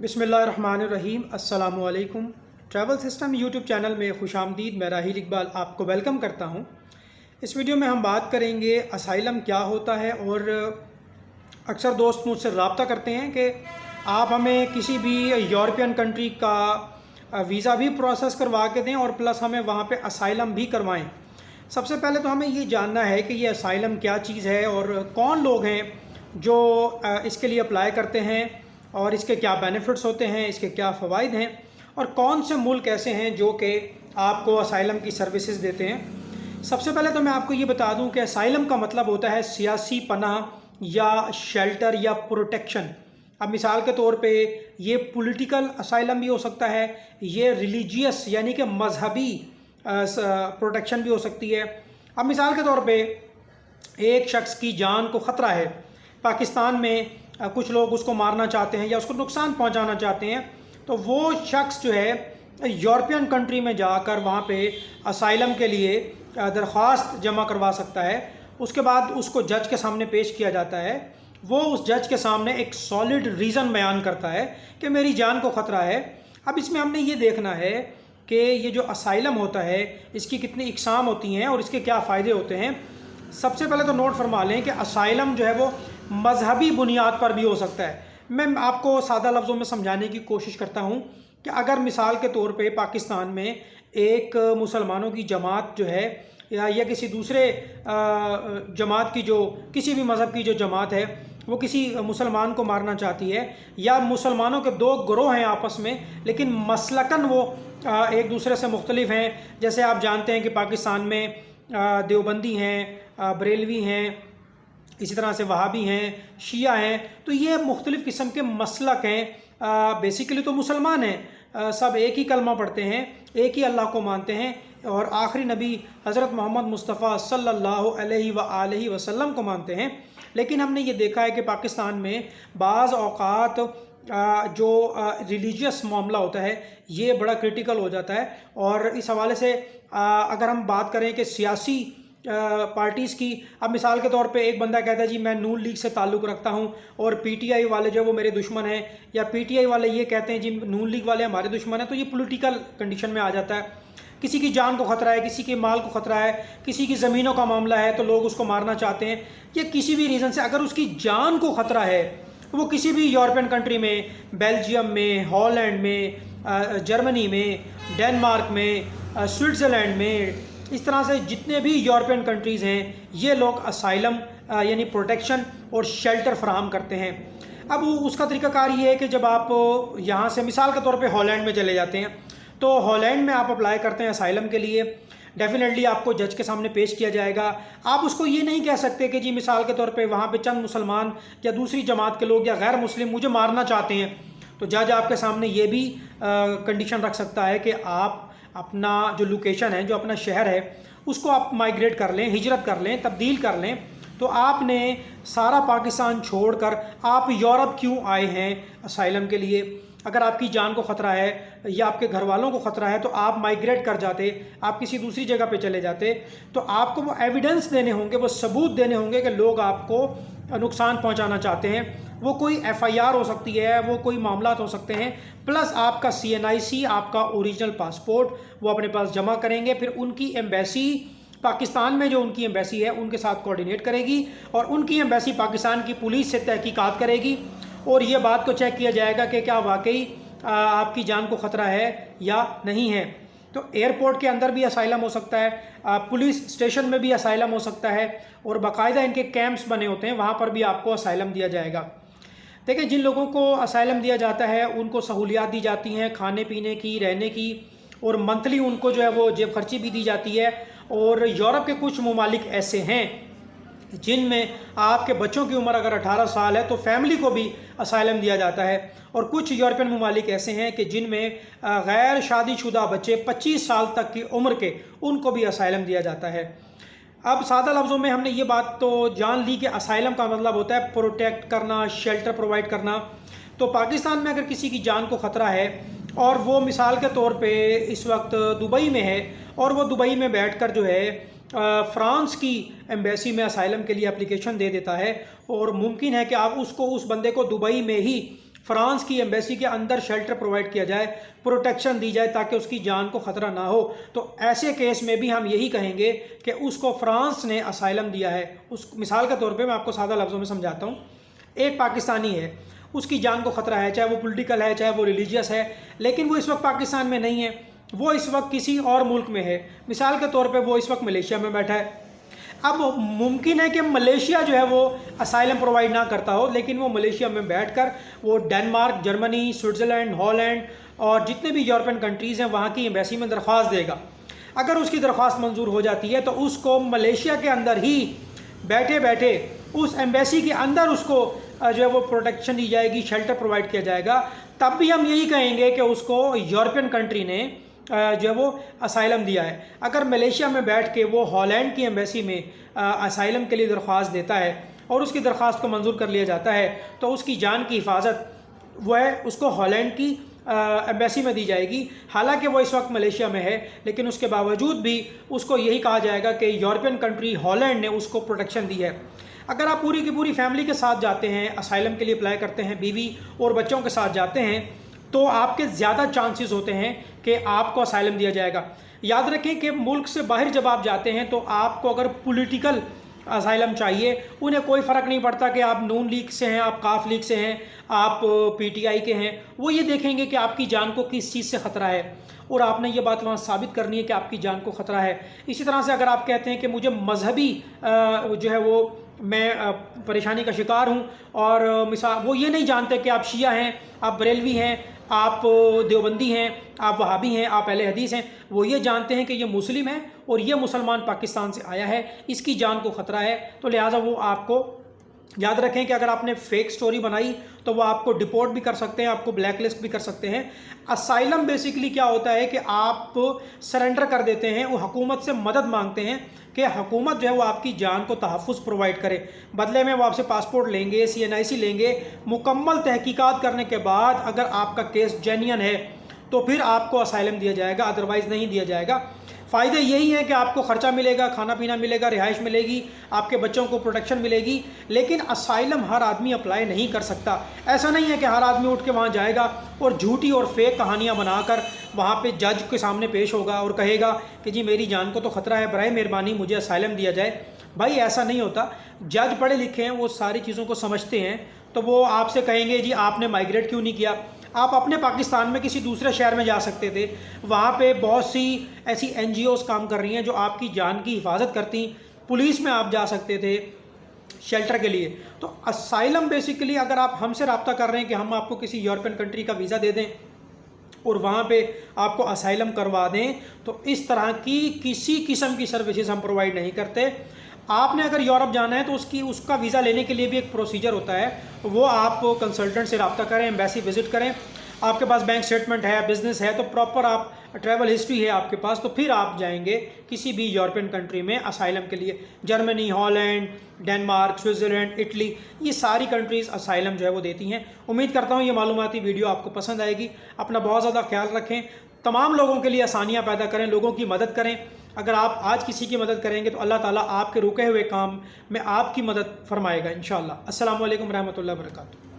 बिस्मिल्लाहिर्रहमानिर्रहीम। अस्सलामु अलैकुम। ट्रैवल सिस्टम यूट्यूब चैनल में खुश आमदीद। मैं राहिल इकबाल आपको वेलकम करता हूँ। इस वीडियो में हम बात करेंगे असाइलम क्या होता है। और अक्सर दोस्त मुझसे रब्ता करते हैं कि आप हमें किसी भी यूरोपियन कंट्री का वीज़ा भी प्रोसेस करवा के दें और प्लस हमें वहाँ पे असाइलम भी करवाएं। सबसे पहले तो हमें ये जानना है कि ये असाइलम क्या चीज़ है और कौन लोग हैं जो इसके लिए अप्लाई करते हैं और इसके क्या बेनिफिट्स होते हैं, इसके क्या फ़वाइद हैं और कौन से मुल्क ऐसे हैं जो कि आपको असाइलम की सर्विसेज देते हैं। सबसे पहले तो मैं आपको ये बता दूं कि असाइलम का मतलब होता है सियासी पनाह या शेल्टर या प्रोटेक्शन। अब मिसाल के तौर पे ये पॉलिटिकल असाइलम भी हो सकता है, ये रिलीजियस यानी कि मजहबी प्रोटेक्शन भी हो सकती है। अब मिसाल के तौर पे एक शख्स की जान को ख़तरा है, पाकिस्तान में कुछ लोग उसको मारना चाहते हैं या उसको नुकसान पहुंचाना चाहते हैं, तो वो शख्स जो है यूरोपियन कंट्री में जाकर वहाँ पे असाइलम के लिए दरख्वास्त जमा करवा सकता है। उसके बाद उसको जज के सामने पेश किया जाता है। वो उस जज के सामने एक सॉलिड रीज़न बयान करता है कि मेरी जान को ख़तरा है। अब इसमें हमने ये देखना है कि ये जो असाइलम होता है इसकी कितनी इकसाम होती हैं और इसके क्या फ़ायदे होते हैं। सबसे पहले तो नोट फरमा लें कि असाइलम जो है वो मजहबी बुनियाद पर भी हो सकता है। मैं आपको सादा लफ्ज़ों में समझाने की कोशिश करता हूँ कि अगर मिसाल के तौर पे पाकिस्तान में एक मुसलमानों की जमात जो है या किसी दूसरे जमात की जो किसी भी मज़हब की जो जमात है वो किसी मुसलमान को मारना चाहती है, या मुसलमानों के दो ग्रोह हैं आपस में लेकिन मसलकन वो एक दूसरे से मुख्तलिफ हैं। जैसे आप जानते हैं कि पाकिस्तान में देवबंदी हैं, बरेलवी हैं, इसी तरह से वहाबी हैं, शिया हैं। तो ये मुख्तलिफ़ किस्म के मसलक हैं। बेसिकली तो मुसलमान हैं, सब एक ही कलमा पढ़ते हैं, एक ही अल्लाह को मानते हैं और आखिरी नबी हज़रत मोहम्मद मुस्तफ़ा सल्लल्लाहु अलैहि वसल्लम को मानते हैं। लेकिन हमने ये देखा है कि पाकिस्तान में बाज़ औक़ात जो रिलीजियस मामला होता है ये बड़ा क्रिटिकल हो जाता है। और इस हवाले से अगर हम बात करें कि सियासी पार्टीज़ की, अब मिसाल के तौर पे एक बंदा कहता है जी मैं नून लीग से ताल्लुक़ रखता हूँ और पीटीआई वाले जो वो मेरे दुश्मन हैं, या पीटीआई वाले ये कहते हैं जी नून लीग वाले हमारे दुश्मन हैं, तो ये पॉलिटिकल कंडीशन में आ जाता है। किसी की जान को ख़तरा है, किसी के माल को ख़तरा है, किसी की ज़मीनों का मामला है तो लोग उसको मारना चाहते हैं, या किसी भी रीज़न से अगर उसकी जान को ख़तरा है वो किसी भी यूरोपियन कंट्री में, बेल्जियम में, हॉलैंड में, जर्मनी में, डेनमार्क में, स्विट्ज़रलैंड में, इस तरह से जितने भी यूरोपियन कंट्रीज़ हैं ये लोग असाइलम यानी प्रोटेक्शन और शेल्टर फराहम करते हैं। अब उसका तरीक़ाकार ये है कि जब आप यहाँ से मिसाल के तौर पे हॉलैंड में चले जाते हैं तो हॉलैंड में आप अप्लाई करते हैं असाइलम के लिए, डेफिनेटली आपको जज के सामने पेश किया जाएगा। आप उसको ये नहीं कह सकते कि जी मिसाल के तौर पे वहाँ पे चंद मुसलमान या दूसरी जमात के लोग या गैर मुस्लिम मुझे मारना चाहते हैं, तो जज आपके सामने ये भी कंडीशन रख सकता है कि आप अपना जो लोकेशन है, जो अपना शहर है, उसको आप माइग्रेट कर लें, हिजरत कर लें, तब्दील कर लें। तो आपने सारा पाकिस्तान छोड़कर आप यूरोप क्यों आए हैं असाइलम के लिए? अगर आपकी जान को ख़तरा है या आपके घर वालों को ख़तरा है तो आप माइग्रेट कर जाते, आप किसी दूसरी जगह पे चले जाते। तो आपको वो एविडेंस देने होंगे, वो सबूत देने होंगे कि लोग आपको नुकसान पहुंचाना चाहते हैं। वो कोई एफआईआर हो सकती है, वो कोई मामलात हो सकते हैं, प्लस आपका सीएनआईसी, आपका ओरिजिनल पासपोर्ट वो अपने पास जमा करेंगे। फिर उनकी एम्बेसी पाकिस्तान में, जो उनकी एम्बेसी है, उनके साथ कोऑर्डिनेट करेगी और उनकी एम्बेसी पाकिस्तान की पुलिस से तहकीकात करेगी और ये बात को चेक किया जाएगा कि क्या वाकई आपकी जान को ख़तरा है या नहीं है। तो एयरपोर्ट के अंदर भी असाइलम हो सकता है, पुलिस स्टेशन में भी असाइलम हो सकता है और बाकायदा इनके कैंप्स बने होते हैं, वहाँ पर भी आपको असाइलम दिया जाएगा। देखिए, जिन लोगों को असाइलम दिया जाता है उनको सहूलियात दी जाती हैं खाने पीने की, रहने की, और मंथली उनको जो है वो जेब खर्ची भी दी जाती है। और यूरोप के कुछ ममालिक ऐसे हैं जिनमें आपके बच्चों की उम्र अगर 18 साल है तो फैमिली को भी असाइलम दिया जाता है। और कुछ यूरोपियन ममालिक ऐसे हैं कि जिनमें गैर शादीशुदा बच्चे 25 साल तक की उम्र के, उनको भी असाइलम दिया जाता है। अब सादा लफ्ज़ों में हमने ये बात तो जान ली कि असाइलम का मतलब होता है प्रोटेक्ट करना, शेल्टर प्रोवाइड करना। तो पाकिस्तान में अगर किसी की जान को ख़तरा है और वो मिसाल के तौर पे इस वक्त दुबई में है और वो दुबई में बैठकर जो है फ़्रांस की एम्बेसी में असाइलम के लिए एप्लीकेशन दे देता है, और मुमकिन है कि आप उसको, उस बंदे को दुबई में ही فرانس کی ایمبیسی کے اندر شیلٹر پرووائڈ کیا جائے، پروٹیکشن دی جائے تاکہ اس کی جان کو خطرہ نہ ہو، تو ایسے کیس میں بھی ہم یہی کہیں گے کہ اس کو فرانس نے اسائلم دیا ہے۔ اس مثال کے طور پہ میں آپ کو سادہ لفظوں میں سمجھاتا ہوں، ایک پاکستانی ہے، اس کی جان کو خطرہ ہے، چاہے وہ پولیٹیکل ہے، چاہے وہ ریلیجیس ہے، لیکن وہ اس وقت پاکستان میں نہیں ہے، وہ اس وقت کسی اور ملک میں ہے، مثال کے طور پہ وہ اس وقت ملیشیا میں بیٹھا ہے۔ اب ممکن ہے کہ ملیشیا جو ہے وہ اسائلم پرووائڈ نہ کرتا ہو، لیکن وہ ملیشیا میں بیٹھ کر وہ ڈنمارک، جرمنی، سوئٹزرلینڈ، ہالینڈ اور جتنے بھی یورپین کنٹریز ہیں وہاں کی ایمبیسی میں درخواست دے گا۔ اگر اس کی درخواست منظور ہو جاتی ہے تو اس کو ملیشیا کے اندر ہی بیٹھے بیٹھے اس ایمبیسی کے اندر اس کو جو ہے وہ پروٹیکشن دی جائے گی، شیلٹر پرووائڈ کیا جائے گا۔ تب بھی ہم یہی کہیں گے کہ اس کو یورپین کنٹری نے جو ہے وہ اسائلم دیا ہے۔ اگر ملیشیا میں بیٹھ کے وہ ہالینڈ کی ایمبیسی میں اسائلم کے لیے درخواست دیتا ہے اور اس کی درخواست کو منظور کر لیا جاتا ہے تو اس کی جان کی حفاظت وہ ہے اس کو ہالینڈ کی ایمبیسی میں دی جائے گی، حالانکہ وہ اس وقت ملیشیا میں ہے، لیکن اس کے باوجود بھی اس کو یہی کہا جائے گا کہ یورپین کنٹری ہالینڈ نے اس کو پروٹیکشن دی ہے۔ اگر آپ پوری کی پوری فیملی کے ساتھ جاتے ہیں، اسائلم کے لیے اپلائی کرتے ہیں، بیوی اور بچوں کے ساتھ جاتے ہیں، تو آپ کے زیادہ چانسز ہوتے ہیں کہ آپ کو اسائلم دیا جائے گا۔ یاد رکھیں کہ ملک سے باہر جب آپ جاتے ہیں تو آپ کو اگر پولیٹیکل اسائلم چاہیے، انہیں کوئی فرق نہیں پڑتا کہ آپ نون لیگ سے ہیں، آپ کاف لیگ سے ہیں، آپ پی ٹی آئی کے ہیں، وہ یہ دیکھیں گے کہ آپ کی جان کو کس چیز سے خطرہ ہے اور آپ نے یہ بات وہاں ثابت کرنی ہے کہ آپ کی جان کو خطرہ ہے۔ اسی طرح سے اگر آپ کہتے ہیں کہ مجھے مذہبی جو ہے وہ میں پریشانی کا شکار ہوں، اور مثال وہ یہ نہیں جانتے کہ آپ شیعہ ہیں، آپ بریلوی ہیں، آپ دیوبندی ہیں، آپ وہابی ہیں، آپ اہل حدیث ہیں، وہ یہ جانتے ہیں کہ یہ مسلم ہے اور یہ مسلمان پاکستان سے آیا ہے، اس کی جان کو خطرہ ہے، تو لہٰذا وہ آپ کو یاد رکھیں کہ اگر آپ نے فیک سٹوری بنائی تو وہ آپ کو ڈپورٹ بھی کر سکتے ہیں، آپ کو بلیک لسٹ بھی کر سکتے ہیں۔ اسائلم بیسیکلی کیا ہوتا ہے کہ آپ سرنڈر کر دیتے ہیں، وہ حکومت سے مدد مانگتے ہیں کہ حکومت جو ہے وہ آپ کی جان کو تحفظ پرووائڈ کرے، بدلے میں وہ آپ سے پاسپورٹ لیں گے، CNIC لیں گے، مکمل تحقیقات کرنے کے بعد اگر آپ کا کیس جینین ہے تو پھر آپ کو اسائلم دیا جائے گا، ادروائز نہیں دیا جائے گا۔ فائدے یہی ہیں کہ آپ کو خرچہ ملے گا، کھانا پینا ملے گا، رہائش ملے گی، آپ کے بچوں کو پروٹیکشن ملے گی، لیکن اسائلم ہر آدمی اپلائی نہیں کر سکتا۔ ایسا نہیں ہے کہ ہر آدمی اٹھ کے وہاں جائے گا اور جھوٹی اور فیک کہانیاں بنا کر وہاں پہ جج کے سامنے پیش ہوگا اور کہے گا کہ جی میری جان کو تو خطرہ ہے، برائے مہربانی مجھے اسائلم دیا جائے۔ بھائی ایسا نہیں ہوتا، جج پڑھے لکھے ہیں، وہ ساری چیزوں کو سمجھتے ہیں، تو وہ آپ سے کہیں گے جی آپ نے مائیگریٹ کیوں نہیں کیا؟ آپ اپنے پاکستان میں کسی دوسرے شہر میں جا سکتے تھے، وہاں پہ بہت سی ایسی NGOs کام کر رہی ہیں جو آپ کی جان کی حفاظت کرتی، پولیس میں آپ جا سکتے تھے شیلٹر کے لیے۔ تو اسائلم بیسیکلی اگر آپ ہم سے رابطہ کر رہے ہیں کہ ہم آپ کو کسی یورپین کنٹری کا ویزا دے دیں اور وہاں پہ آپ کو اسائلم کروا دیں، تو اس طرح کی کسی قسم کی سروسز ہم پرووائڈ نہیں کرتے۔ آپ نے اگر یورپ جانا ہے تو اس کا ویزا لینے کے لیے بھی ایک پروسیجر ہوتا ہے، وہ آپ کنسلٹنٹ سے رابطہ کریں، ایمبیسی وزٹ کریں، آپ کے پاس بینک سٹیٹمنٹ ہے، بزنس ہے، تو پراپر آپ ٹریول ہسٹری ہے آپ کے پاس، تو پھر آپ جائیں گے کسی بھی یورپین کنٹری میں اسائلم کے لیے۔ Germany, Holland, Denmark, Switzerland, Italy, یہ ساری کنٹریز اسائلم جو ہے وہ دیتی ہیں۔ امید کرتا ہوں یہ معلوماتی ویڈیو آپ کو پسند آئے گی۔ اپنا بہت زیادہ خیال رکھیں، تمام لوگوں کے لیے آسانیاں پیدا کریں، لوگوں کی مدد کریں۔ اگر آپ آج کسی کی مدد کریں گے تو اللہ تعالیٰ آپ کے رکے ہوئے کام میں آپ کی مدد فرمائے گا انشاءاللہ۔ السلام علیکم ورحمۃ اللہ وبرکاتہ۔